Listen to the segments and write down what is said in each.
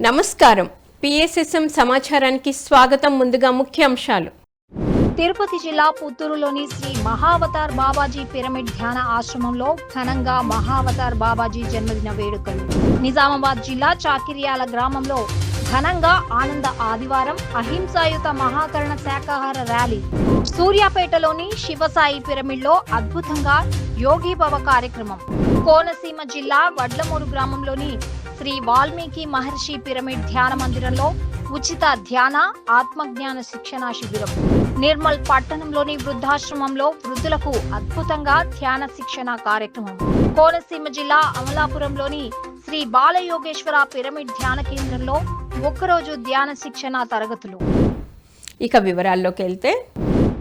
నమస్కారం. పిఎస్ఎస్ఎం సమాచారానికి స్వాగతం. ముందుగా ముఖ్యాంశాలు. తిరుపతి జిల్లా పుత్తూరులోని శ్రీ మహావతార్ బాబాజీ పిరమిడ్ ధ్యాన ఆశ్రమంలో ఘనంగా మహావతార్ బాబాజీ జన్మదిన వేడుకలు. నిజామాబాద్ జిల్లా చాకిరియాల గ్రామంలో ఘనంగా ఆనంద ఆదివారం అహింసాయుత మహాకరణ శాకాహార ర్యాలీ. సూర్యాపేటలోని శివసాయి పిరమిడ్లో అద్భుతంగా యోగి భవ కార్యక్రమం. కోనసీమ జిల్లా వడ్లమూరు గ్రామంలోని శ్రీ వాల్మీకి మహర్షి పిరమిడ్ ధ్యాన మందిరంలో ఉచిత ధ్యాన ఆత్మజ్ఞాన శిక్షణ శిబిరం. నిర్మల్ పట్టణంలోని వృద్ధాశ్రమంలో వృద్ధులకు అద్భుతంగా ధ్యాన శిక్షణ కార్యక్రమం. కోనసీమ జిల్లా అమలాపురంలోని శ్రీ బాలయోగేశ్వర పిరమిడ్ ధ్యాన కేంద్రంలో ఒక్కరోజు ధ్యాన శిక్షణ తరగతులు. ఇక వివరాల్లోకి వెళ్తే,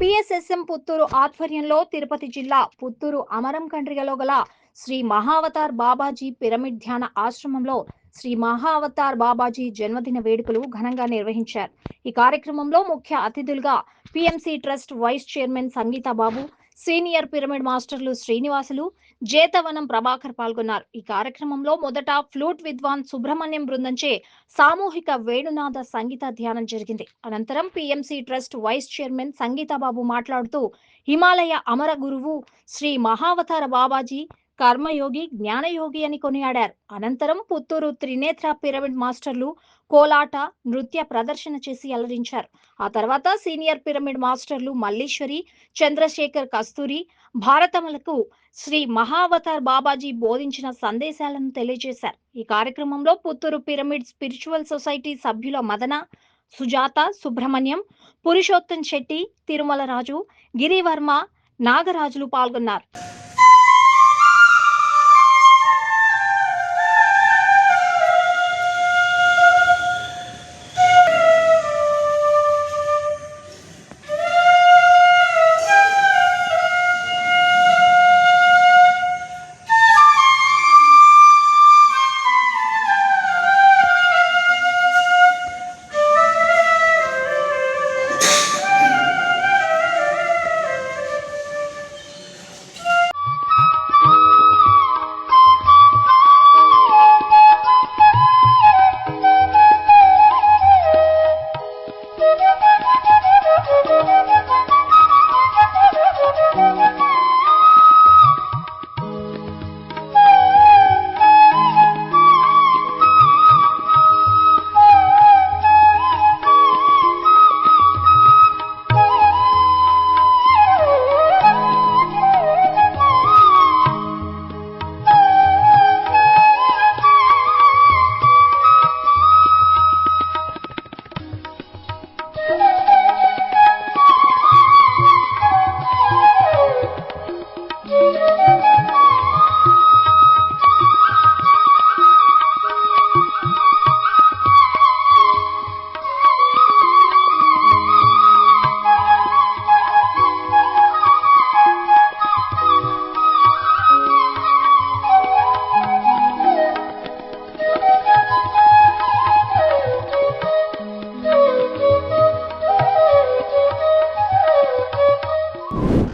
పిఎస్ఎస్ఎం పుత్తూరు ఆధ్వర్యంలో తిరుపతి జిల్లా పుత్తూరు అమరం కండ్రిగలో గల శ్రీ మహావతార్ బాబాజీ పిరమిడ్ ధ్యాన ఆశ్రమంలో శ్రీ మహావతార్ బాబాజీ జన్మదిన వేడుకలు ఘనంగా నిర్వహించారు. ఈ కార్యక్రమంలో ముఖ్య అతిథులుగా పిఎంసి ట్రస్ట్ వైస్ చైర్మన్ సంగీత బాబు, సీనియర్ పిరమిడ్ మాస్టర్లు శ్రీనివాసులు, జేతవనం ప్రభాకర్ పాల్గొన్నారు. ఈ కార్యక్రమంలో మొదట ఫ్లూట్ విద్వాన్ సుబ్రహ్మణ్యం బృందంచే సామూహిక వేణునాద సంగీత ధ్యానం జరిగింది. అనంతరం పిఎంసి ట్రస్ట్ వైస్ చైర్మన్ సంగీత బాబు మాట్లాడుతూ హిమాలయ అమర గురువు శ్రీ మహావతార బాబాజీ కర్మయోగి, జ్ఞానయోగి అని కొనియాడారు. అనంతరం పుత్తూరు త్రినేత్ర పిరమిడ్ మాస్టర్లు కోలాట నృత్య ప్రదర్శన చేసి అలరించారు. ఆ తర్వాత సీనియర్ పిరమిడ్ మాస్టర్లు మల్లీశ్వరి, చంద్రశేఖర్ కస్తూరి భారతములకు శ్రీ మహావతార్ బాబాజీ బోధించిన సందేశాలను తెలియజేశారు. ఈ కార్యక్రమంలో పుత్తూరు పిరమిడ్ స్పిరిచువల్ సొసైటీ సభ్యుల మదన, సుజాత, సుబ్రహ్మణ్యం, పురుషోత్తం శెట్టి, తిరుమల రాజు, గిరివర్మ, నాగరాజులు పాల్గొన్నారు.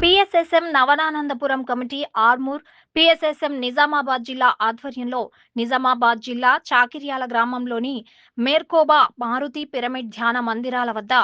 PSSM Navananandapuram committee Armoor, PSSM Nizamabad జిల్లా ఆధ్వర్యంలో నిజామాబాద్ జిల్లా చాకిరియాల గ్రామంలోని మేర్కోబా మారుతి పిరమిడ్ ధ్యాన మందిరాల వద్ద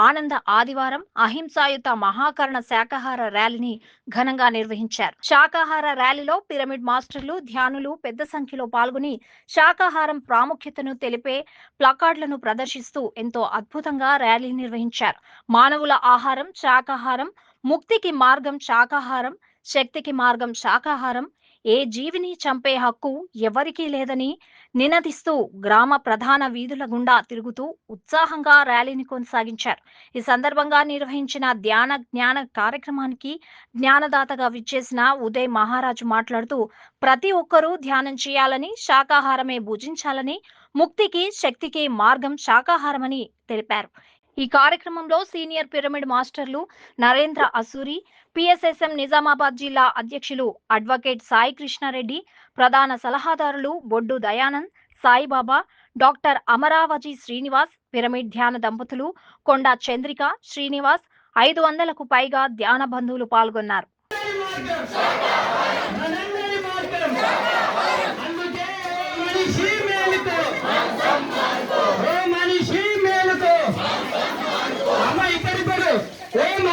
ఆనంద ఆదివారం అహింసాయుత మహాకరణ శాకాహార ర్యాలీని ఘనంగా నిర్వహించారు. శాకాహార ర్యాలీలో పిరమిడ్ మాస్టర్లు, ధ్యానులు పెద్ద సంఖ్యలో పాల్గొని శాకాహారం ప్రాముఖ్యతను తెలిపే ప్లకార్డులను ప్రదర్శిస్తూ ఎంతో అద్భుతంగా ర్యాలీ నిర్వహించారు. మానవుల ఆహారం శాకాహారం, ముక్తికి మార్గం శాకాహారం, శక్తికి మార్గం శాకాహారం, ఏ జీవిని చంపే హక్కు ఎవరికీ లేదని నినదిస్తూ గ్రామ ప్రధాన వీధుల గుండా తిరుగుతూ ఉత్సాహంగా ర్యాలీని కొనసాగించారు. ఈ సందర్భంగా నిర్వహించిన ధ్యాన జ్ఞాన కార్యక్రమానికి జ్ఞానదాతగా విచ్చేసిన ఉదయ్ మహారాజు మాట్లాడుతూ ప్రతి ఒక్కరూ ధ్యానం చేయాలని, శాకాహారమే భుజించాలని, ముక్తికి శక్తికి మార్గం శాకాహారమని తెలిపారు. ఈ కార్యక్రమంలో సీనియర్ పిరమిడ్ మాస్టర్లు నరేంద్ర అసూరి, పిఎస్ఎస్ఎం నిజామాబాద్ జిల్లా అధ్యక్షులు అడ్వకేట్ సాయి కృష్ణారెడ్డి, ప్రధాన సలహాదారులు బొడ్డు దయానంద్, సాయిబాబా, డాక్టర్ అమరావతి శ్రీనివాస్, పిరమిడ్ ధ్యాన దంపతులు కొండా చంద్రిక, శ్రీనివాస్, 500కు పైగా ధ్యాన బంధువులు పాల్గొన్నారు.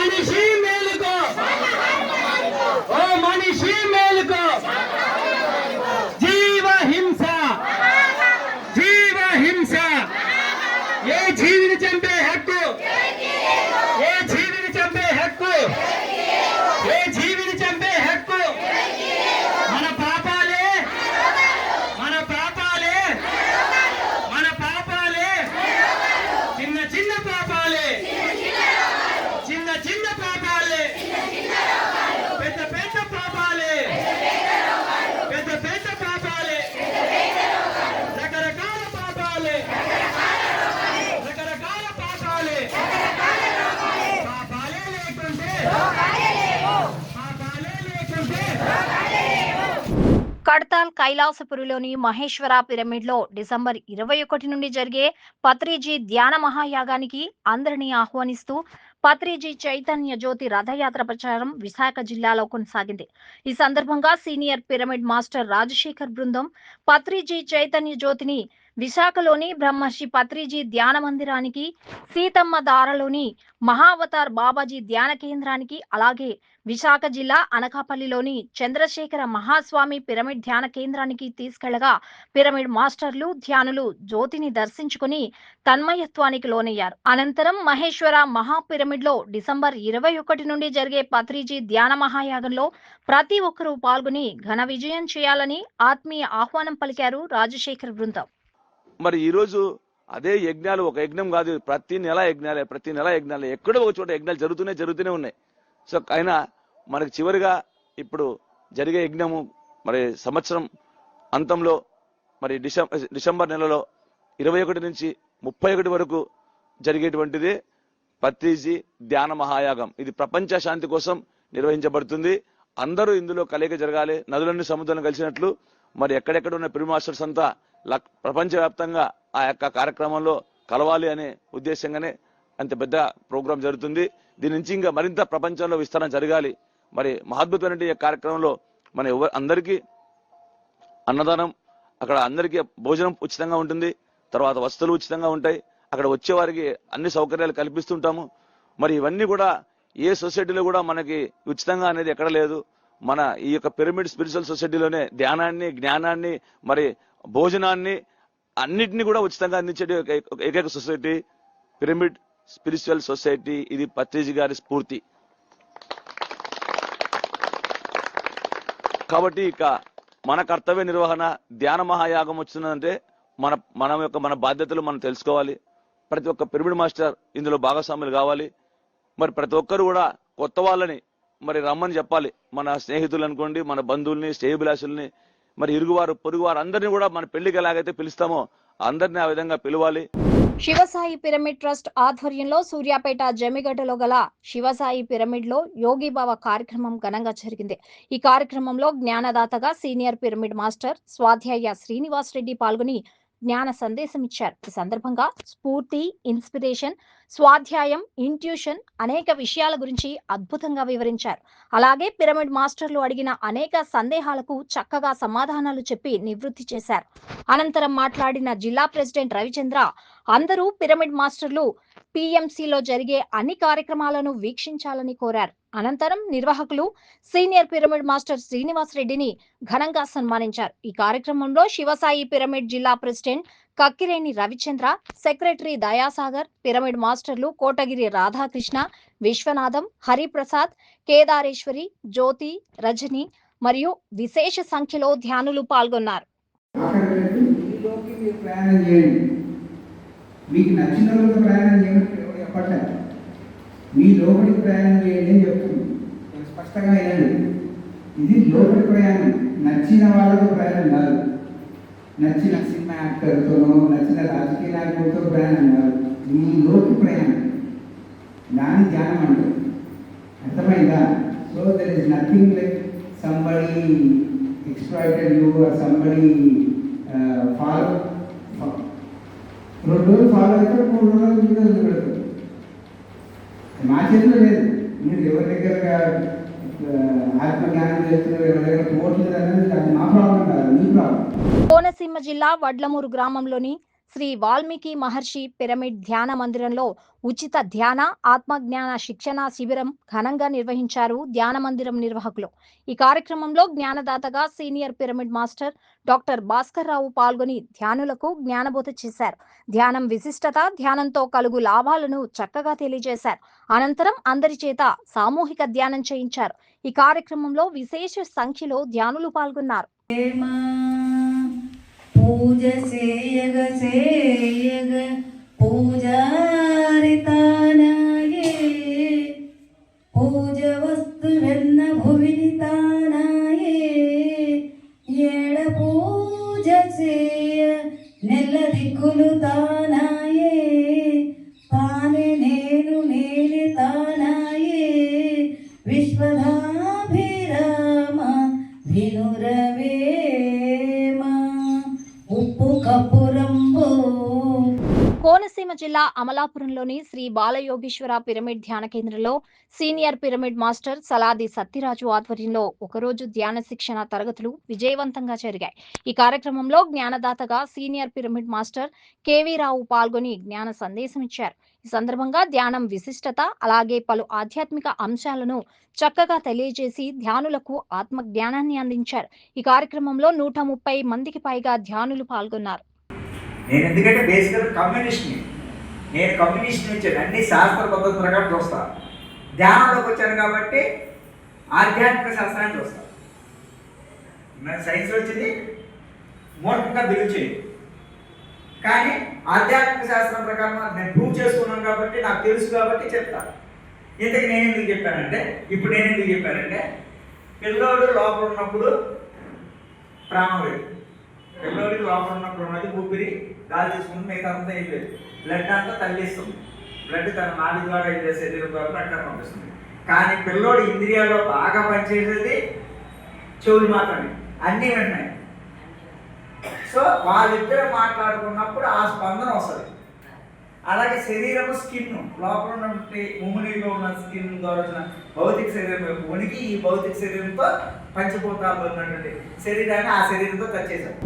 మనిషి మేలుకో ఓ మనిషి మేలుకో జీవ హింస జీవ హింస ఏ జీవిని చంపే హక్కు ఏ జీవిని చంపే హక్కు ఏ జీవిని చంపే హక్కు మన పాపాలే మన పాపాలే మన పాపాలే చిన్న చిన్న పాపాలే చిన్న చిన్న పాపాలే పెద్ద పెద్ద పాపాలే పెద్ద పెద్ద పాపాలే రకరకాల పాపాలే రకరకాల పాపాలే పాపాలే లేకుంటే పాపాలే లేకుంటే కడతాల్ కైలాసపురిలోని మహేశ్వర పిరమిడ్లో డిసెంబర్ 21 నుండి జరిగే పత్రిజీ ధ్యాన మహాయాగానికి అందరినీ ఆహ్వానిస్తూ పత్రిజీ చైతన్య జ్యోతి రథయాత్ర ప్రచారం విశాఖ జిల్లాలో కొనసాగింది. ఈ సందర్భంగా సీనియర్ పిరమిడ్ మాస్టర్ రాజశేఖర్ బృందం పత్రిజీ చైతన్య జ్యోతిని విశాఖలోని బ్రహ్మర్షి పత్రిజీ ధ్యాన మందిరానికి, సీతమ్మ దారలోని మహావతార్ బాబాజీ ధ్యాన కేంద్రానికి, అలాగే విశాఖ జిల్లా అనకాపల్లిలోని చంద్రశేఖర మహాస్వామి పిరమిడ్ ధ్యాన కేంద్రానికి తీసుకెళ్లగా పిరమిడ్ మాస్టర్లు ధ్యానులు జ్యోతిని దర్శించుకుని తన్మయత్వానికి లోనయ్యారు. అనంతరం మహేశ్వర మహా పిరమిడ్ లో డిసెంబర్ 21 నుండి జరిగే పత్రిజీ ధ్యాన మహాయాగంలో ప్రతి ఒక్కరూ పాల్గొని ఘన విజయం చేయాలని ఆత్మీయ ఆహ్వానం పలికారు రాజశేఖర్ బృందం. మరి ఈరోజు అదే యజ్ఞాలు, ఒక యజ్ఞం కాదు, ప్రతి నెల యజ్ఞాలే ఎక్కడో ఒక చోట యజ్ఞాలు జరుగుతూనే ఉన్నాయి. సో అయినా మనకి చివరిగా ఇప్పుడు జరిగే యజ్ఞము మరి సంవత్సరం అంతంలో మరి డిసెంబర్ నెలలో 21 నుంచి 31 వరకు జరిగేటువంటిది పత్రిజీ ధ్యాన మహాయాగం. ఇది ప్రపంచ శాంతి కోసం నిర్వహించబడుతుంది. అందరూ ఇందులో కలయిక జరగాలి. నదులన్నీ సముద్రాన్ని కలిసినట్లు మరి ఎక్కడెక్కడ ఉన్న పిరమిడ్ మాస్టర్స్ అంతా ప్రపంచవ్యాప్తంగా ఆ యొక్క కార్యక్రమంలో కలవాలి అనే ఉద్దేశంగానే అంత పెద్ద ప్రోగ్రాం జరుగుతుంది. దీని నుంచి ఇంకా మరింత ప్రపంచంలో విస్తరణ జరగాలి. మరి మహాద్భుతమైన ఈ కార్యక్రమంలో మన అందరికీ అన్నదానం, అక్కడ అందరికీ భోజనం ఉచితంగా ఉంటుంది, తర్వాత వస్తువులు ఉచితంగా ఉంటాయి. అక్కడ వచ్చేవారికి అన్ని సౌకర్యాలు కల్పిస్తుంటాము. మరి ఇవన్నీ కూడా ఏ సొసైటీలో కూడా మనకి ఉచితంగా అనేది ఎక్కడ లేదు. మన ఈ యొక్క పిరమిడ్ స్పిరిచువల్ సొసైటీలోనే ధ్యానాన్ని, జ్ఞానాన్ని, మరి భోజనాన్ని అన్నిటినీ కూడా ఉచితంగా అందించే ఏకైక సొసైటీ పిరమిడ్ స్పిరిచువల్ సొసైటీ. ఇది పత్రిజీ గారి స్ఫూర్తి. కాబట్టి ఇక మన కర్తవ్య నిర్వహణ, ధ్యాన మహాయాగం వచ్చిందంటే మన బాధ్యతలు మనం తెలుసుకోవాలి. ప్రతి ఒక్క పిరమిడ్ మాస్టర్ ఇందులో భాగస్వాములు కావాలి. మరి ప్రతి ఒక్కరు కూడా కొత్త వాళ్ళని మరి రమ్మని చెప్పాలి. మన స్నేహితులు అనుకోండి, మన బంధువుల్ని, శ్రేయభిలాషుల్ని, మరి ఇరుగువారు, పొరుగువారు అందరినీ కూడా మన పెళ్లికి ఎలాగైతే పిలుస్తామో అందరినీ ఆ విధంగా పిలవాలి. శివసాయి పిరమిడ్ ట్రస్ట్ ఆధ్వర్యంలో సూర్యాపేట జమిగడ్డలో గల శివసాయి పిరమిడ్ లో యోగి బావ కార్యక్రమం ఘనంగా జరిగింది. ఈ కార్యక్రమంలో జ్ఞానదాతగా సీనియర్ పిరమిడ్ మాస్టర్ స్వాధ్యాయ శ్రీనివాస్ రెడ్డి పాల్గొని జ్ఞాన సందేశం ఇచ్చారు. ఈ సందర్భంగా స్ఫూర్తి, ఇన్స్పిరేషన్, స్వాధ్యాయం, ఇంట్యూషన్ అనేక విషయాల గురించి అద్భుతంగా వివరించారు. అలాగే పిరమిడ్ మాస్టర్లు అడిగిన అనేక సందేహాలకు చక్కగా సమాధానాలు చెప్పి నివృత్తి చేశారు. అనంతరం మాట్లాడిన జిల్లా ప్రెసిడెంట్ రవిచంద్ర అందరూ పిరమిడ్ మాస్టర్లు పిఎంసిలో జరిగే అన్ని కార్యక్రమాలను వీక్షించాలని కోరారు. అనంతరం నిర్వాహకులు సీనియర్ పిరమిడ్ మాస్టర్ శ్రీనివాస్ రెడ్డిని ఘనంగా సన్మానించారు. ఈ కార్యక్రమంలో శివసాయి పిరమిడ్ జిల్లా president Kakkireni Ravichandra, secretary Dayasagar, pyramid మాస్టర్లు కోటగిరి రాధాకృష్ణ, విశ్వనాథం, హరిప్రసాద్, కేదారేశ్వరి, జ్యోతి, రజని మరియు విశేష సంఖ్యలో ధ్యానులు పాల్గొన్నారు. మీకు నచ్చిన వాళ్ళతో ప్రయాణం చేయమని చెప్పట్లేదు, మీ లోపలికి ప్రయాణం చేయండి అని చెప్తుంది. స్పష్టంగా వినండి, ఇది లోపలి ప్రయాణం, నచ్చిన వాళ్ళతో ప్రయాణం కాదు. నచ్చిన సినిమా యాక్టర్తోనో, నచ్చిన రాజకీయ నాయకులతో ప్రయాణం కాదు. మీ లోకి ప్రయాణం, దాని ధ్యానం అంటారు. అర్థమైందా? So there is nothing like somebody exploited you are somebody follow. 2 రోజులు ఫాలో అయితే 3 రోజులు మీద వదిలిపెడతారు. మా చేతిలో లేదు. మీరు ఎవరి దగ్గర ఆత్మజ్ఞానం చేస్తున్నారు, ఎవరి దగ్గర పోవట్లేదు అనేది అది మా ప్రాబ్లం కాదు, మీ ప్రాబ్లం. కోనసీమ జిల్లా వడ్లమూరు గ్రామంలోని శ్రీ వాల్మీకి మహర్షి పిరమిడ్ ధ్యాన మందిరంలో ఉచిత ధ్యాన ఆత్మజ్ఞాన శిక్షణ శిబిరం ఘనంగా నిర్వహించారు ధ్యాన మందిరం నిర్వాహకులు. ఈ కార్యక్రమంలో జ్ఞానదాతగా senior pyramid master doctor Bhaskar Rao పాల్గొని ధ్యానులకు జ్ఞానబోధ చేశారు. ధ్యానం విశిష్టత, ధ్యానంతో కలుగు లాభాలను చక్కగా తెలియజేశారు. అనంతరం అందరి చేత సామూహిక ధ్యానం చేయించారు. ఈ కార్యక్రమంలో విశేష సంఖ్యలో ధ్యానులు పాల్గొన్నారు. పూజ సేయగ సేయగ పూజారితానాయే పూజ వస్తువెన్న భువిని తానాయే ఏడ పూజ చేయ నెల్ల దిక్కులు తానాయే తానే నేను నేనే తానాయే విశ్వధాభిరామ వినురవే కోనసీమ జిల్లా అమలాపురంలోని శ్రీ బాలయోగీశ్వర పిరమిడ్ ధ్యాన కేంద్రంలో senior pyramid master Saladi Satyaraju ఆధ్వర్యంలో ఒకరోజు ధ్యాన శిక్షణ తరగతులు విజయవంతంగా జరిగాయి. ఈ కార్యక్రమంలో జ్ఞానదాతగా సీనియర్ పిరమిడ్ మాస్టర్ కేవీ రావు పాల్గొని జ్ఞాన సందేశం ఇచ్చారు. ఈ సందర్భంగా ధ్యానం విశిష్టత, అలాగే పలు ఆధ్యాత్మిక అంశాలను చక్కగా తెలియజేసి ధ్యానులకు ఆత్మ జ్ఞానాన్ని అందించారు. ఈ కార్యక్రమంలో 130 మందికి పైగా ధ్యానులు పాల్గొన్నారు. నేను ఎందుకంటే బేసికల్ కమ్యూనిస్ట్ని, నేను కమ్యూనిస్ట్ వచ్చాను, అన్ని శాస్త్ర పద్ధతి ప్రకారం చూస్తా. ధ్యానంలోకి వచ్చాను కాబట్టి ఆధ్యాత్మిక శాస్త్రాన్ని చూస్తా. నేను సైన్స్ వచ్చింది మూర్ఖంగా బిలుచే, కానీ ఆధ్యాత్మిక శాస్త్రం ప్రకారం నేను ప్రూవ్ చేసుకున్నాను కాబట్టి నాకు తెలుసు కాబట్టి చెప్తాను. ఇంతకు నేను ఎందుకు చెప్పానంటే, ఇప్పుడు నేను ఎందుకు చెప్పానంటే, పిల్లోడు లోపల ఉన్నప్పుడు ప్రాణం లేదు, పిల్లోడికి లోపల ఉన్నప్పుడు ఉన్నది ఊపిరి, గాలి తీసుకుంటే మిగతా అంతా అయిపోయింది. బ్లడ్ అంతా తల్లిస్తుంది, బ్లడ్ తన నాడి ద్వారా అయితే శరీరం ద్వారా రక్తం పంపిస్తుంది. కానీ పిల్లోడి ఇంద్రియాల్లో బాగా పనిచేసేది చెవులు మాత్రమే, అన్నీ విన్నాయి. సో వాళ్ళిద్దరు మాట్లాడుకున్నప్పుడు ఆ స్పందన వస్తుంది. అలాగే శరీరము స్కిన్ లోపల ఉన్న ఉమ్మిడిలో ఉన్న స్కిన్ ద్వారా వచ్చిన భౌతిక శరీరం ఉనికి ఈ భౌతిక శరీరంతో పంచభూతాలు ఉన్నటువంటి శరీరాన్ని ఆ శరీరంతో టచ్ చేశారు.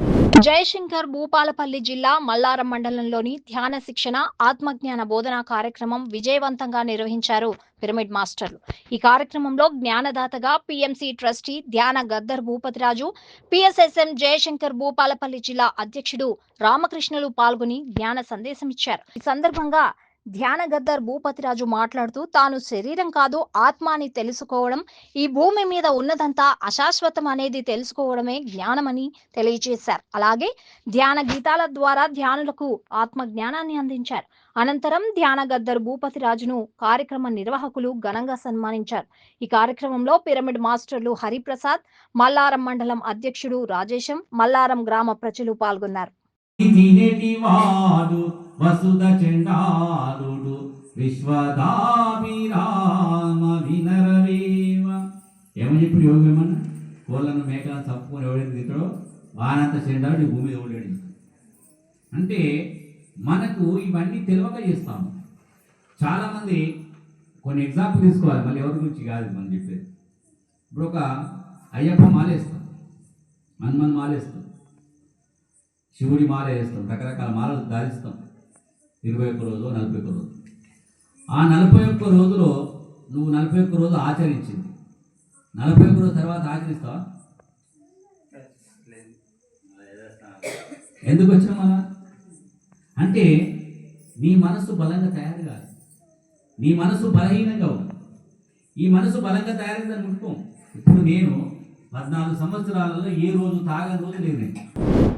జయశంకర్ భూపాలపల్లి జిల్లా మల్లారం మండలంలోని ధ్యాన శిక్షణ ఆత్మజ్ఞాన బోధనా కార్యక్రమం విజయవంతంగా నిర్వహించారు పిరమిడ్ మాస్టర్లు. ఈ కార్యక్రమంలో జ్ఞానదాతగా పిఎంసి ట్రస్టీ ధ్యాన గద్దర్ భూపతిరాజు, పిఎస్ఎస్ఎం జయశంకర్ భూపాలపల్లి జిల్లా అధ్యక్షుడు రామకృష్ణులు పాల్గొని జ్ఞాన సందేశం ఇచ్చారు. ఈ సందర్భంగా ధ్యాన గద్దర్ భూపతిరాజు మాట్లాడుతూ తాను శరీరం కాదు ఆత్మ అని తెలుసుకోవడం, ఈ భూమి మీద ఉన్నదంతా అశాశ్వతం అనేది తెలుసుకోవడమే జ్ఞానమని తెలియజేశారు. అలాగే ధ్యాన గీతాల ద్వారా ధ్యానులకు ఆత్మ జ్ఞానాన్ని అందించారు. అనంతరం ధ్యాన గద్దర్ భూపతిరాజును కార్యక్రమ నిర్వాహకులు ఘనంగా సన్మానించారు. ఈ కార్యక్రమంలో పిరమిడ్ మాస్టర్లు హరిప్రసాద్, మల్లారం మండలం అధ్యక్షుడు రాజేశం, మల్లారం గ్రామ ప్రజలు పాల్గొన్నారు. వసుధ చండాలుడు విశ్వదాభిరామ వినరవేమ. ఏమని చెప్పి యోగి ఏమన్నా కోళ్ళను మేకలను చప్పుకొని ఎవడైతే తింటాడో వానంత చండాలుడు భూమి ఎవడేడు. అంటే మనకు ఇవన్నీ తెలియక చేస్తాము. చాలామంది కొన్ని ఎగ్జాంపుల్ తీసుకోవాలి, మళ్ళీ ఎవరి గురించి కాదు మనం చెప్పేది. ఇప్పుడు ఒక అయ్యప్ప మాలేస్తాం, హనుమాన్ మాలేస్తాం, శివుడి మాల వేస్తాం, రకరకాల మాలలు ధారిస్తాం. 21 రోజు 41 రోజు. ఆ 41 రోజులో నువ్వు 41 రోజు ఆచరించింది, 41 రోజు తర్వాత ఆచరిస్తావా? ఎందుకు వచ్చినా మన అంటే నీ మనసు బలంగా తయారు కాదు, నీ మనసు బలహీనంగా ఉంది. ఈ మనసు బలంగా తయారైందని ముట్టుకోం. ఇప్పుడు నేను 14 సంవత్సరాలలో ఏ రోజు తాగని రోజు లేదు.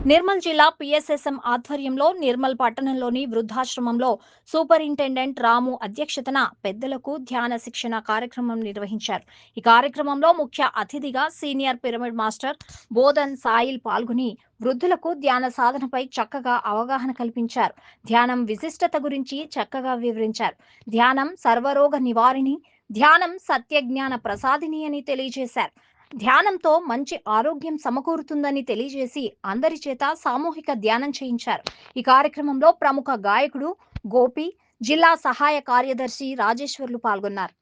నిర్మల్ జిల్లా పిఎస్ఎస్ఎం ఆధ్వర్యంలో నిర్మల్ పట్టణంలోని వృద్ధాశ్రమంలో సూపరింటెండెంట్ రాము అధ్యక్షతన పెద్దలకు ధ్యాన శిక్షణ కార్యక్రమం నిర్వహించారు. ఈ కార్యక్రమంలో ముఖ్య అతిథిగా senior pyramid master Bodhan soil పాల్గొని వృద్ధులకు ధ్యాన సాధనపై చక్కగా అవగాహన కల్పించారు. ధ్యానం విశిష్టత గురించి చక్కగా వివరించారు. ధ్యానం సర్వరోగ నివారిణి, ధ్యానం సత్యజ్ఞాన ప్రసాదిని అని తెలియజేశారు. ధ్యానంతో మంచి ఆరోగ్యం సమకూరుతుందని తెలియజేసి అందరి చేత సామూహిక ధ్యానం చేయించారు. ఈ కార్యక్రమంలో ప్రముఖ గాయకుడు గోపి, జిల్లా సహాయ కార్యదర్శి రాజేశ్వర్లు పాల్గొన్నారు.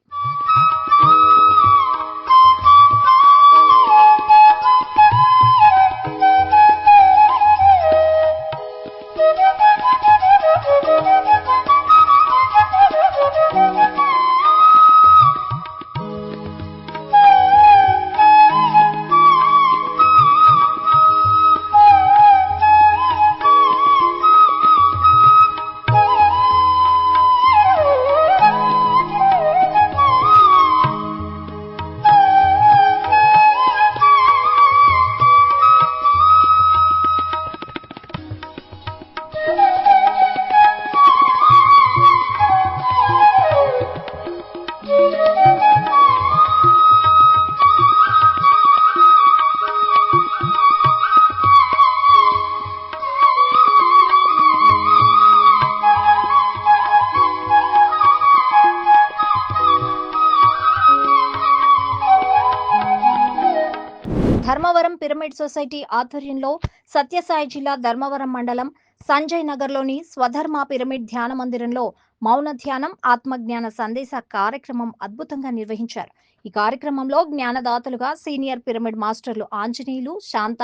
ధర్మవరం పిరమిడ్ సొసైటీ ఆధ్వర్యంలో సత్యసాయి జిల్లా ధర్మవరం మండలం సంజయ్ నగర్లోని స్వధర్మ పిరమిడ్ ధ్యాన మందిరంలో మౌన ధ్యానం ఆత్మజ్ఞాన సందేశ కార్యక్రమం అద్భుతంగా నిర్వహించారు. ఈ కార్యక్రమంలో జ్ఞానదాతలుగా సీనియర్ పిరమిడ్ మాస్టర్లు ఆంజనేయులు, శాంత,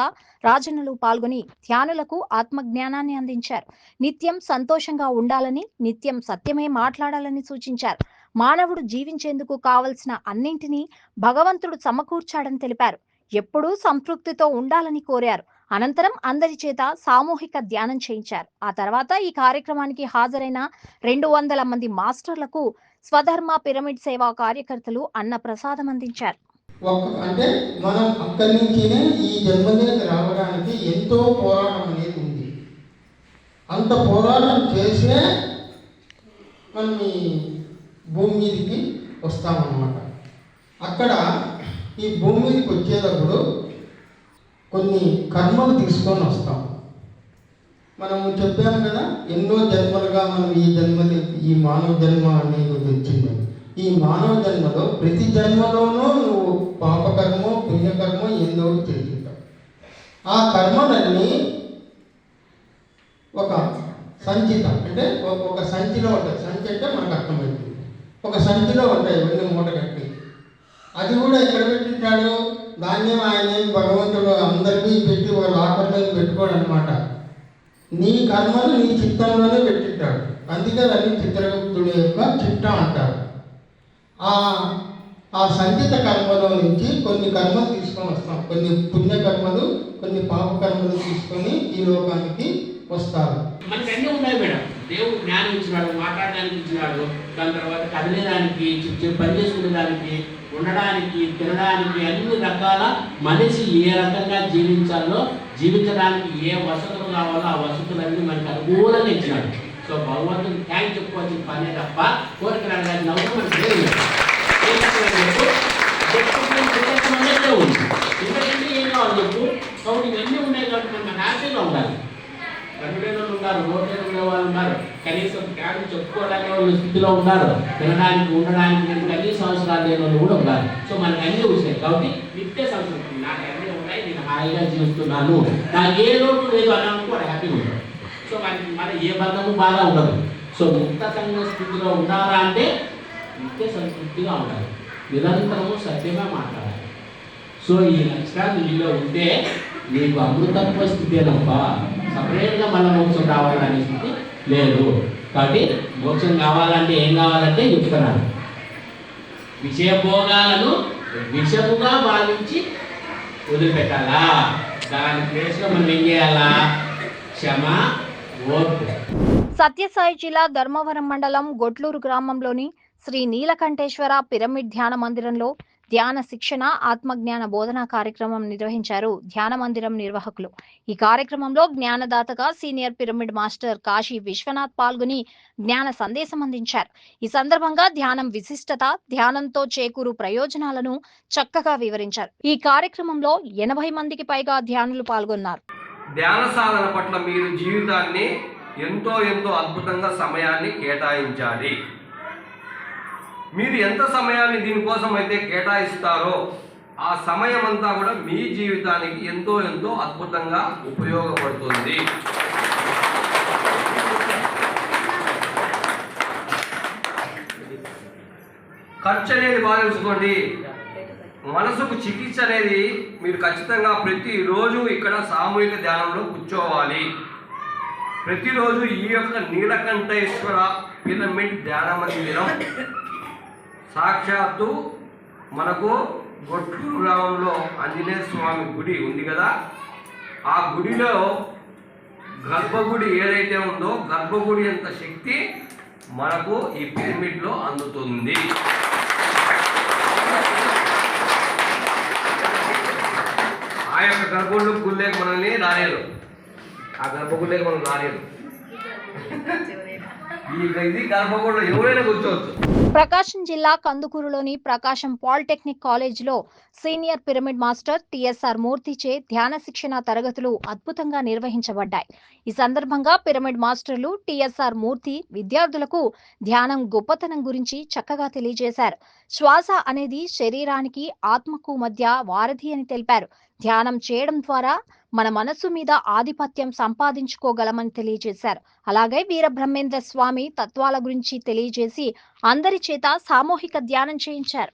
రాజన్నలు పాల్గొని ధ్యానులకు ఆత్మజ్ఞానాన్ని అందించారు. నిత్యం సంతోషంగా ఉండాలని, నిత్యం సత్యమే మాట్లాడాలని సూచించారు. మానవుడు జీవించేందుకు కావలసిన అన్నింటినీ భగవంతుడు సమకూర్చాడని తెలిపారు. ఎప్పుడూ సంతృప్తితో ఉండాలని కోరారు. అనంతరం అందరి చేత సామూహిక ధ్యానం చేయించారు. ఆ తర్వాత ఈ కార్యక్రమానికి హాజరైన 200 మంది మాస్టర్లకు స్వధర్మ పిరమిడ్ సేవా కార్యకర్తలు అన్న ప్రసాదం అందించారు. అంటే మనం అక్కడి నుంచినే ఈ జన్మదినకి రావడానికి ఎంతో పోరాటం అనేది ఉంది. అంత పోరాటం చేసే మనం ఈ భూమి మీదకి వస్తామన్నమాట. అక్కడ ఈ భూమి మీదకి వచ్చేటప్పుడు కొన్ని కర్మలు తీసుకొని వస్తాం. మనము చెప్పాము కదా, ఎన్నో జన్మలుగా మనం ఈ మానవ జన్మ అనేది వచ్చింది. ఈ మానవ జన్మలో ప్రతి జన్మలోనూ నువ్వు పాపకర్మో పుణ్యకర్మో ఏందో చేస్తుంటావు. ఆ కర్మలన్నీ ఒక సంచిత అంటే ఒక సంచిలో ఉంటాయి. సంచి అంటే మనకు అర్థమవుతుంది. ఒక సంచిలో ఉంటాయి ఇవన్నీ మూట కట్టి. అది కూడా ఎక్కడ పెట్టింటాడు? దాన్ని ఆయన భగవంతుడు అందరికీ పెట్టి ఒక లాకర్లో పెట్టుకోడు అనమాట. నీ కర్మలు నీ చిత్తంలోనే పెట్టింటాడు. అందుకే దాన్ని చిత్రగుప్తుడి యొక్క చిట్ట అంటారు. ఆ సంచిత కర్మలో నుంచి కొన్ని కర్మలు తీసుకొని వస్తాం. కొన్ని పుణ్యకర్మలు, కొన్ని పాపకర్మలు తీసుకొని ఈ లోకానికి వస్తారు. మనకి అన్నీ ఉన్నాయి మేడం. దేవుడు జ్ఞానం ఇచ్చినాడు, మాట్లాడడానికి ఇచ్చినాడు, దాని తర్వాత కదిలేదానికి, పని చేసుకునేదానికి, ఉండడానికి, తినడానికి అన్ని రకాల మనిషి ఏ రకంగా జీవించాలో, జీవించడానికి ఏ వసతులు కావాలో ఆ వసతులన్నీ మనకు అనుకూలంగా ఇచ్చినాడు. సో భగవంతుని థ్యాంక్ చెప్పుకోవాల్సిన పనే తప్ప కోరికలు అడగాల్సిన అవసరం మనకు లేదు. ఎందుకంటే ఏం కావాలి చెప్పు? కాబట్టి ఇవన్నీ ఉన్నాయి కాబట్టి మనం హ్యాపీగా ఉండాలి. కనులేని వాళ్ళు ఉన్నారు, రోడ్లేని ఉండే వాళ్ళు ఉన్నారు, కనీసం క్యాబ్ చెప్పుకోవడానికి వాళ్ళు స్థితిలో ఉన్నారు, తినడానికి ఉండడానికి కనీసం అవసరాలు లేని వాళ్ళు కూడా ఉన్నారు. సో మనకు అన్నీ వచ్చాయి కాబట్టి నిత్య సంతృప్తి. నాకు అన్నీ ఉన్నాయి, నేను హాయిగా జీవిస్తున్నాను, నాకు ఏ లోటు లేదు అన్నప్పుడు వాడు హ్యాపీగా ఉంటాడు. సో మన ఏ బంధము బాగా ఉండదు. సో ముక్త సంఘ స్థితిలో ఉండాలా అంటే నిత్య సంతృప్తిగా ఉండాలి, నిరంతరము సత్యంగా మాట్లాడాలి. సో ఈ లక్షణాలు నీలో ఉంటే నీకు అమృతత్వ స్థితి తప్ప సపరేట్గా మళ్ళీ మోక్షం కావాలనే స్థితి లేదు. కాబట్టి మోక్షం కావాలంటే ఏం కావాలంటే చెప్తున్నాను, విషయభోగాలను విషముగా భావించి వదిలిపెట్టాలా. దాని ప్లేస్లో మనం ఏం చేయాలా? క్షమ, ఓర్పు. సత్యసాయి జిల్లా ధర్మవరం మండలం గొట్లూరు గ్రామంలోని శ్రీ నీలకంఠేశ్వర పిరమిడ్ ధ్యాన మందిరంలో ధ్యాన శిక్షణ ఆత్మజ్ఞాన బోధనా కార్యక్రమం నిర్వహించారు ధ్యాన మందిరం నిర్వాహకులు. ఈ కార్యక్రమంలో జ్ఞానదాతగా senior pyramid master Kashi Vishwanath పాల్గొని జ్ఞాన సందేశం అందించారు. ఈ సందర్భంగా ధ్యానం విశిష్టత, ధ్యానంతో చేకూరు ప్రయోజనాలను చక్కగా వివరించారు. ఈ కార్యక్రమంలో 80 మందికి పైగా ధ్యానులు పాల్గొన్నారు. ధ్యాన సాధన పట్ల మీరు జీవితాన్ని ఎంతో అద్భుతంగా సమయాన్ని కేటాయించాలి. మీరు ఎంత సమయాన్ని దీనికోసం అయితే కేటాయిస్తారో ఆ సమయం అంతా కూడా మీ జీవితానికి ఎంతో అద్భుతంగా ఉపయోగపడుతుంది. ఖర్చు అనేది బాగా తెలుసుకోండి. మనసుకు చికిత్స అనేది మీరు ఖచ్చితంగా ప్రతిరోజు ఇక్కడ సామూహిక ధ్యానంలో కూర్చోవాలి. ప్రతిరోజు ఈ యొక్క నీలకంఠేశ్వర పిరమిడ్ ధ్యాన మందిరం సాక్షాత్తు మనకు గొట్లూరు గ్రామంలో ఆంజనేయ స్వామి గుడి ఉంది కదా, ఆ గుడిలో గర్భగుడి ఏదైతే ఉందో గర్భగుడి అంత శక్తి మనకు ఈ పిరమిడ్లో అందుతుంది. ఆ యొక్క గర్భగుడి గుళ్ళేకి మనల్ని రాలేదు, ఆ గర్భగుళ్ళేకి మనం రాలేదు. ఇది గర్భగుడిలో ఎవరైనా కూర్చోవచ్చు. ప్రకాశం జిల్లా కందుకూరులోని ప్రకాశం పాలిటెక్నిక్ కాలేజీలో సీనియర్ పిరమిడ్ మాస్టర్ టిఎస్ఆర్ మూర్తిచే ధ్యాన శిక్షణ తరగతులు అద్భుతంగా నిర్వహించబడ్డాయి. ఈ సందర్భంగా పిరమిడ్ మాస్టర్లు టిఎస్ఆర్ మూర్తి విద్యార్థులకు ధ్యానం గొప్పతనం గురించి చక్కగా తెలియజేశారు. శ్వాస అనేది శరీరానికి ఆత్మకు మధ్య వారధి అని తెలిపారు. ధ్యానం చేయడం ద్వారా మన మనస్సు మీద ఆధిపత్యం సంపాదించుకోగలమని తెలియజేశారు. అలాగే వీరబ్రహ్మేంద్ర స్వామి తత్వాల గురించి తెలియజేసి అందరి చేత సామూహిక ధ్యానం చేయించారు.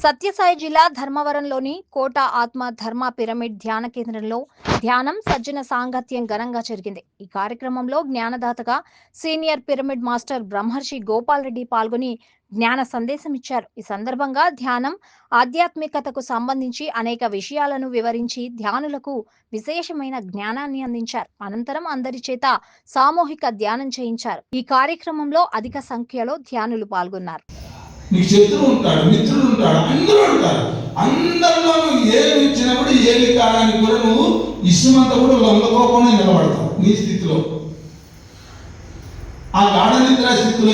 సత్యసాయి జిల్లా ధర్మవరంలోని కోట ఆత్మ ధర్మ పిరమిడ్ ధ్యాన కేంద్రంలో ధ్యానం సజ్జన సాంగత్యం ఘనంగా జరిగింది. ఈ కార్యక్రమంలో జ్ఞానదాతగా సీనియర్ పిరమిడ్ మాస్టర్ బ్రహ్మర్షి గోపాల్ రెడ్డి పాల్గొని జ్ఞాన సందేశం ఇచ్చారు. ఈ సందర్భంగా ధ్యానం ఆధ్యాత్మికతకు సంబంధించి అనేక విషయాలను వివరించి ధ్యానులకు విశేషమైన జ్ఞానాన్ని అందించారు. అనంతరం అందరి చేత సామూహిక ధ్యానం చేయించారు. ఈ కార్యక్రమంలో అధిక సంఖ్యలో ధ్యానులు పాల్గొన్నారు. నీకు శత్రువు ఉంటాడు, మిత్రుడు ఉంటాడు, అందరూ ఉంటారు. అందరిలో నువ్వు ఏమి ఇచ్చినప్పుడు ఏమి కాలానికి కూడా నువ్వు ఇష్టమంతా కూడా లొంగకోకుండా నిలబడతావు. నీ స్థితిలో ఆ గాఢ నిద్ర స్థితిలో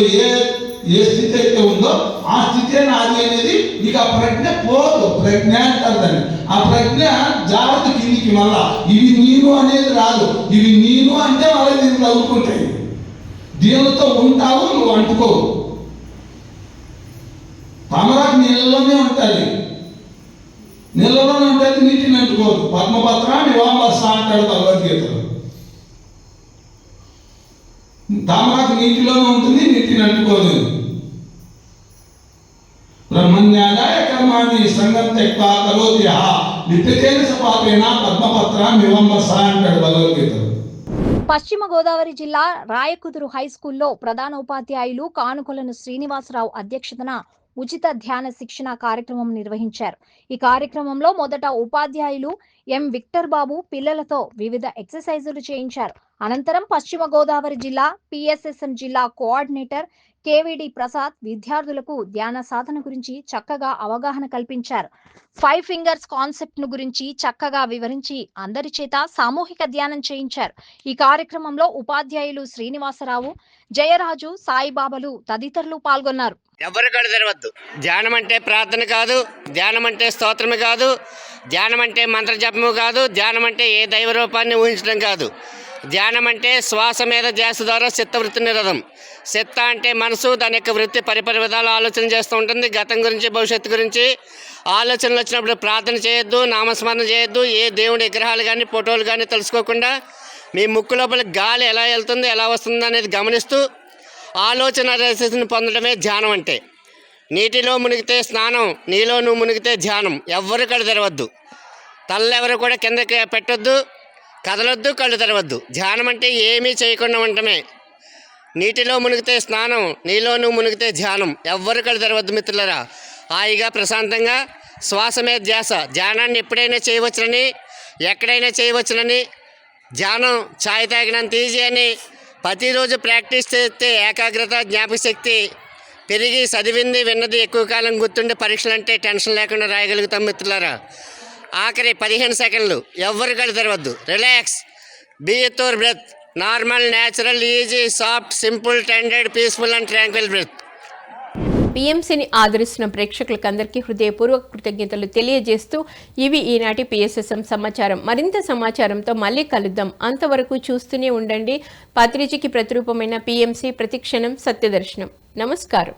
ఏ స్థితి అయితే ఉందో ఆ స్థితే నాది అనేది నీకు ఆ ప్రజ్ఞ పోదు. ప్రజ్ఞ అంటారు దాన్ని. ఆ ప్రజ్ఞ జాగ్రత్త కిందికి మళ్ళా ఇవి నేను అనేది రాదు. ఇవి నేను అంటే మళ్ళీ దీన్ని తగులుకుంటాయి. దీనితో ఉంటావు, నువ్వు అంటుకోవు. తామరాకు నీళ్ళలోనే ఉంటుంది, నీళ్ళలోనే ఉంటుంది, నీటిని అంటుకోదు. పద్మపత్ర వివాంబర్స అంటాడు భగవద్గీతలో. తామరాకు నీటిలోనే ఉంటుంది, నీటిని అంటుకోదు. బ్రహ్మణ్యాదాయ కర్మాణి సంగం త్యక్త్వా కరోతి యః లిప్యతేన సపాపేన పద్మపత్ర వివాంబర్స అంటాడు భగవద్గీతలో. పశ్చిమ గోదావరి జిల్లా రాయకుదురు హై స్కూల్లో ప్రధానోపాధ్యాయులు కానుకొలను శ్రీనివాసరావు అధ్యక్షతన ఉచిత ధ్యాన శిక్షణ కార్యక్రమం నిర్వహించారు. ఈ కార్యక్రమంలో మొదట ఉపాధ్యాయులు ఎం విక్టర్ బాబు పిల్లలతో వివిధ ఎక్సర్సైజులు చేయించారు. అనంతరం పశ్చిమ గోదావరి జిల్లా పిఎస్ఎస్ఎం జిల్లా కోఆర్డినేటర్ కేవిడి ప్రసాద్ విద్యార్థులకు ధ్యాన సాధన గురించి చక్కగా అవగాహన కల్పించారు. 5 ఫింగర్స్ కాన్సెప్ట్ ను గురించి చక్కగా వివరించి అందరి చేత సామూహిక ధ్యానం చేయించారు. ఈ కార్యక్రమంలో ఉపాధ్యాయులు శ్రీనివాసరావు, జయరాజు, సాయిబాబాలు తదితరులు పాల్గొన్నారు. ఎవరు కళ్ళు తెరవద్దు. ధ్యానం అంటే ప్రార్థన కాదు, ధ్యానం అంటే స్తోత్రము కాదు, ధ్యానం అంటే మంత్రజపము కాదు, ధ్యానం అంటే ఏ దైవ రూపాన్ని ఊహించడం కాదు. ధ్యానం అంటే శ్వాస మీద ధ్యాస ద్వారా చిత్తవృత్తి నిరోధం. చిత్త అంటే మనసు, దాని యొక్క వృత్తి పరిపరి విధాలు ఆలోచన చేస్తూ ఉంటుంది. గతం గురించి, భవిష్యత్తు గురించి ఆలోచనలు వచ్చినప్పుడు ప్రార్థన చేయొద్దు, నామస్మరణ చేయొద్దు. ఏ దేవుడి విగ్రహాలు కానీ ఫోటోలు కానీ తెలుసుకోకుండా మీ ముక్కు లోపల గాలి ఎలా వెళ్తుంది, ఎలా వస్తుంది అనేది గమనిస్తూ ఆలోచన రేసెస్ని పొందడమే ధ్యానం అంటే. నీటిలో మునిగితే స్నానం, నీలో నువ్వు మునిగితే ధ్యానం. ఎవ్వరు కళ్ళు తెరవద్దు, తల్లెవరు కూడా కిందకి పెట్టొద్దు, కదలొద్దు, కళ్ళు తెరవద్దు. ధ్యానం అంటే ఏమీ చేయకుండా ఉండటమే. నీటిలో మునిగితే స్నానం, నీలో నువ్వు మునిగితే ధ్యానం. ఎవ్వరు కళ్ళు తెరవద్దు మిత్రులరా. హాయిగా ప్రశాంతంగా శ్వాస మీద ధ్యాస. ధ్యానాన్ని ఎప్పుడైనా చేయవచ్చునని, ఎక్కడైనా చేయవచ్చునని, ధ్యానం ఛాయ్ తాగినంత ఈజీ అని ప్రతిరోజు ప్రాక్టీస్ చేస్తే ఏకాగ్రత, జ్ఞాపకశక్తి పెరిగి చదివింది విన్నది ఎక్కువ కాలం గుర్తుండే పరీక్షలు అంటే టెన్షన్ లేకుండా రాయగలుగుతాం మిత్రులారా. ఆఖరి 15 సెకండ్లు ఎవ్వరు కళ్ళు తెరవద్దు. Relax, be with your breath. Normal, natural, easy, soft, simple, tended, peaceful and tranquil breath. పిఎంసిని ఆదరిస్తున్న ప్రేక్షకులకు అందరికీ హృదయపూర్వక కృతజ్ఞతలు తెలియజేస్తూ ఇవి ఈనాటి పిఎస్ఎస్ఎం సమాచారం. మరింత సమాచారంతో మళ్ళీ కలుద్దాం. అంతవరకు చూస్తూనే ఉండండి. పత్రిజకి ప్రతిరూపమైన పిఎంసి, ప్రతిక్షణం సత్యదర్శనం. నమస్కారం.